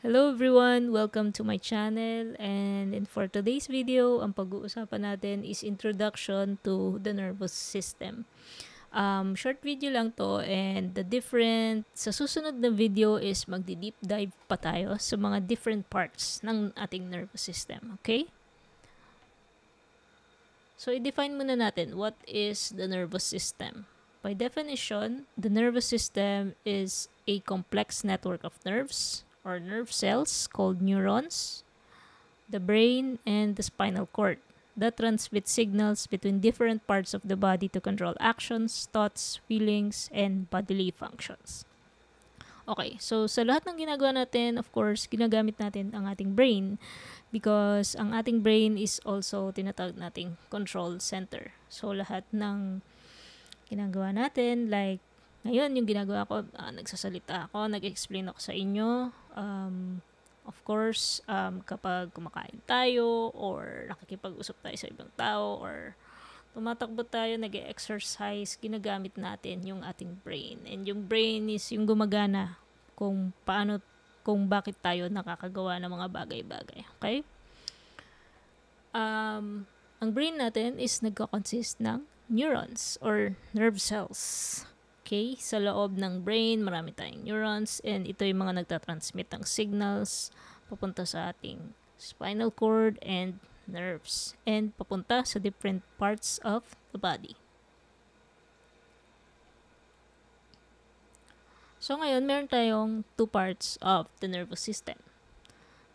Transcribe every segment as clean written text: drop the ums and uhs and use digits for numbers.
Hello everyone! Welcome to my channel and for today's video, ang pag-uusapan natin is introduction to the nervous system. Short video lang to and sa susunod na video is magdi-deep dive pa tayo sa mga different parts ng ating nervous system. Okay? So, i-define muna natin what is the nervous system. By definition, the nervous system is a complex network of nerves or nerve cells called neurons, the brain, and the spinal cord that transmit signals between different parts of the body to control actions, thoughts, feelings, and bodily functions. Okay, so sa lahat ng ginagawa natin, of course, ginagamit natin ang ating brain because ang ating brain is also tinatawag nating control center. So lahat ng ginagawa natin, like ngayon yung ginagawa ko, nagsasalita ako, nag-explain ako sa inyo. Of course, kapag kumakain tayo or nakikipag-usap tayo sa ibang tao or tumatakbo tayo, nag-exercise, ginagamit natin yung ating brain. And yung brain is yung gumagana kung bakit tayo nakakagawa ng mga bagay-bagay. Okay? Ang brain natin is nagko-consist ng neurons or nerve cells. Okay? Sa loob ng brain, marami tayong neurons and ito yung mga nagtatransmit ng signals papunta sa ating spinal cord and nerves and papunta sa different parts of the body. So ngayon, meron tayong two parts of the nervous system.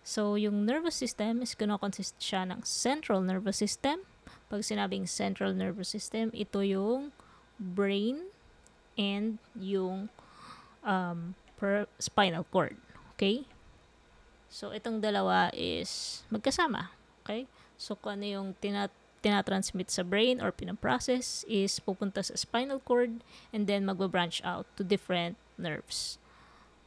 So yung nervous system is gonna consist siya ng central nervous system. Pag sinabing central nervous system, ito yung brain and yung spinal cord. Okay? So itong dalawa is magkasama. Okay? So kung ano yung tinatransmit sa brain or pinaprocess is pupunta sa spinal cord and then magba-branch out to different nerves.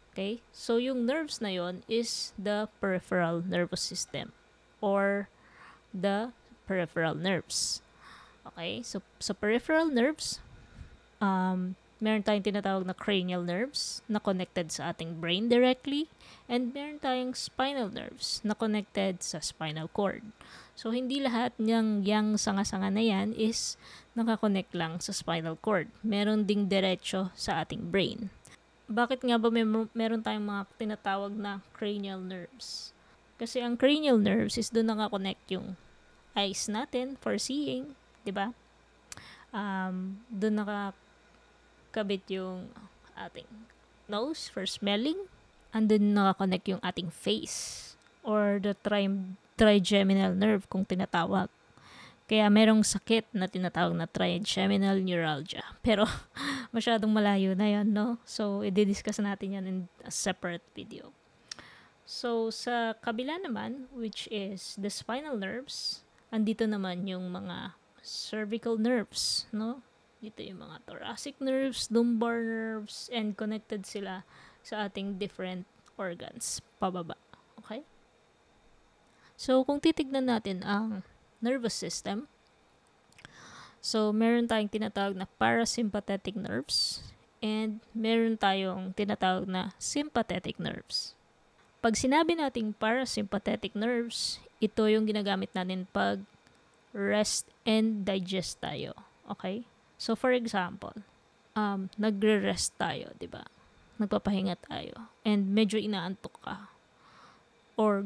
Okay? So yung nerves na yon is the peripheral nervous system or the peripheral nerves. Okay? So sa peripheral nerves, meron tayong tinatawag na cranial nerves na connected sa ating brain directly and meron tayong spinal nerves na connected sa spinal cord. So, hindi lahat niyang yang sanga-sanga na yan is nakakonect lang sa spinal cord. Meron ding diretso sa ating brain. Bakit nga ba meron tayong mga tinatawag na cranial nerves? Kasi ang cranial nerves is doon nakakonect yung eyes natin for seeing, di ba? Doon nakakabit yung ating nose for smelling. Andun nakakonect yung ating face or the trigeminal nerve kung tinatawag. Kaya merong sakit na tinatawag na trigeminal neuralgia. Pero masyadong malayo na yan, no? So, i-discuss natin yan in a separate video. So, sa kabila naman, which is the spinal nerves, andito naman yung mga cervical nerves, no? Dito yung mga thoracic nerves, lumbar nerves, and connected sila sa ating different organs pababa. Okay? So, kung titignan natin ang nervous system, so, meron tayong tinatawag na parasympathetic nerves and meron tayong tinatawag na sympathetic nerves. Pag sinabi nating parasympathetic nerves, ito yung ginagamit natin pag rest and digest tayo. Okay? So, for example, nagre-rest tayo, di ba? Nagpapahinga tayo and medyo inaantok ka or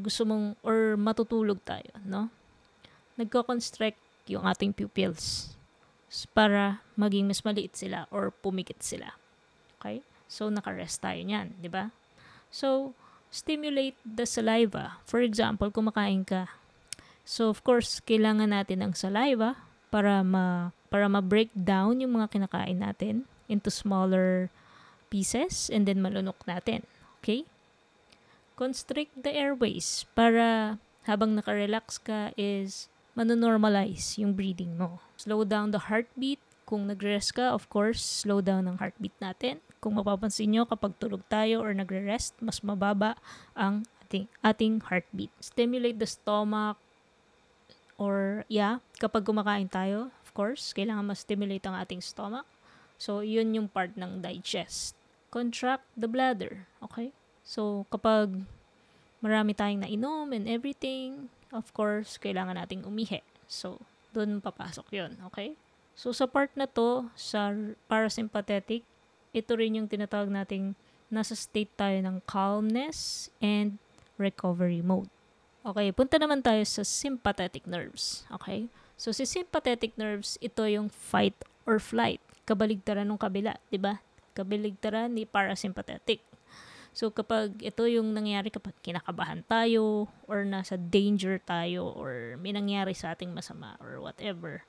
matutulog tayo, no? Nagko-constrict yung ating pupils para maging mas maliit sila or pumikit sila. Okay? So, naka-rest tayo niyan, di ba? So, stimulate the saliva. For example, kumakain ka. So, of course, kailangan natin ng saliva para ma-break down yung mga kinakain natin into smaller pieces and then malunok natin. Okay? Constrict the airways para habang naka-relax ka is manonormalize yung breathing mo. Slow down the heartbeat. Kung nag-rest ka, of course, slow down ang heartbeat natin. Kung mapapansin nyo, kapag tulog tayo or nagre-rest, mas mababa ang ating heartbeat. Stimulate the stomach or kapag kumakain tayo, of course, kailangan ma-stimulate ang ating stomach. So, yun yung part ng digest. Contract the bladder. Okay? So, kapag marami tayong nainom and everything, of course, kailangan nating umihi. So, doon papasok yun, okay? So, sa part na to, sa parasympathetic, ito rin yung tinatawag nating nasa state tayo ng calmness and recovery mode. Okay, punta naman tayo sa sympathetic nerves, okay? So, si sympathetic nerves, ito yung fight or flight. Kabaligtaran ng kabila, di ba? Kabaligtaran ni parasympathetic. So, kapag ito yung nangyari kapag kinakabahan tayo or nasa danger tayo or may nangyari sa ating masama or whatever.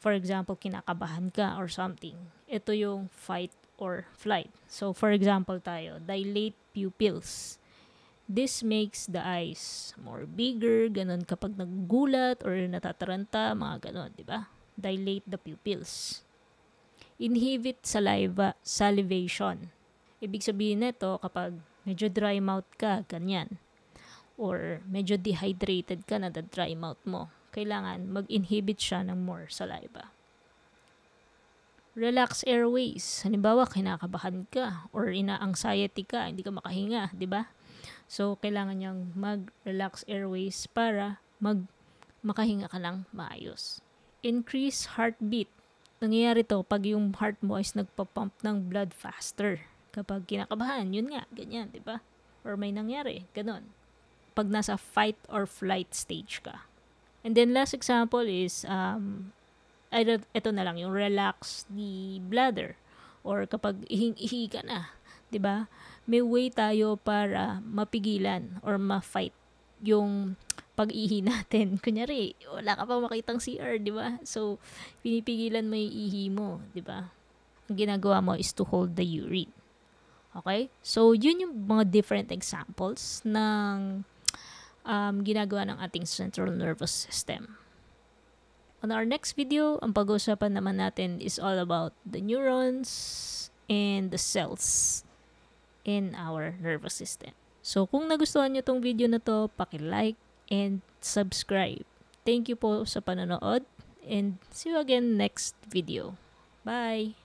For example, kinakabahan ka or something. Ito yung fight or flight. So, for example tayo, dilate pupils. This makes the eyes more bigger, ganun kapag naggulat or natataranta, mga ganun, di ba? Dilate the pupils. Inhibit salivation. Ibig sabihin nito kapag medyo dry mouth ka, ganyan. Or medyo dehydrated ka na the dry mouth mo. Kailangan mag-inhibit siya ng more saliva. Relax airways. Halimbawa, kinakabahan ka or ina-anxiety ka, hindi ka makahinga, di ba? So, kailangan niyang mag-relax airways para makahinga ka lang maayos. Increase heartbeat. Nangyayari to pag yung heart mo is nagpa-pump ng blood faster. Kapag kinakabahan, yun nga, ganyan, di ba? Or may nangyari, ganon. Pag nasa fight or flight stage ka. And then last example is, ito na lang, yung relax the bladder. Or kapag ihing-ihi ka na, di ba? May way tayo para mapigilan or ma-fight yung pag-ihi natin. Kunyari, wala ka pa makitang CR, di ba? So, pinipigilan mo yung ihi mo, di ba? Ang ginagawa mo is to hold the urine. Okay? So, yun yung mga different examples ng ginagawa ng ating central nervous system. On our next video, ang pag-uusapan naman natin is all about the neurons and the cells in our nervous system. So, kung nagustuhan nyo tong video na to, paki-like and subscribe. Thank you po sa panonood and see you again next video. Bye!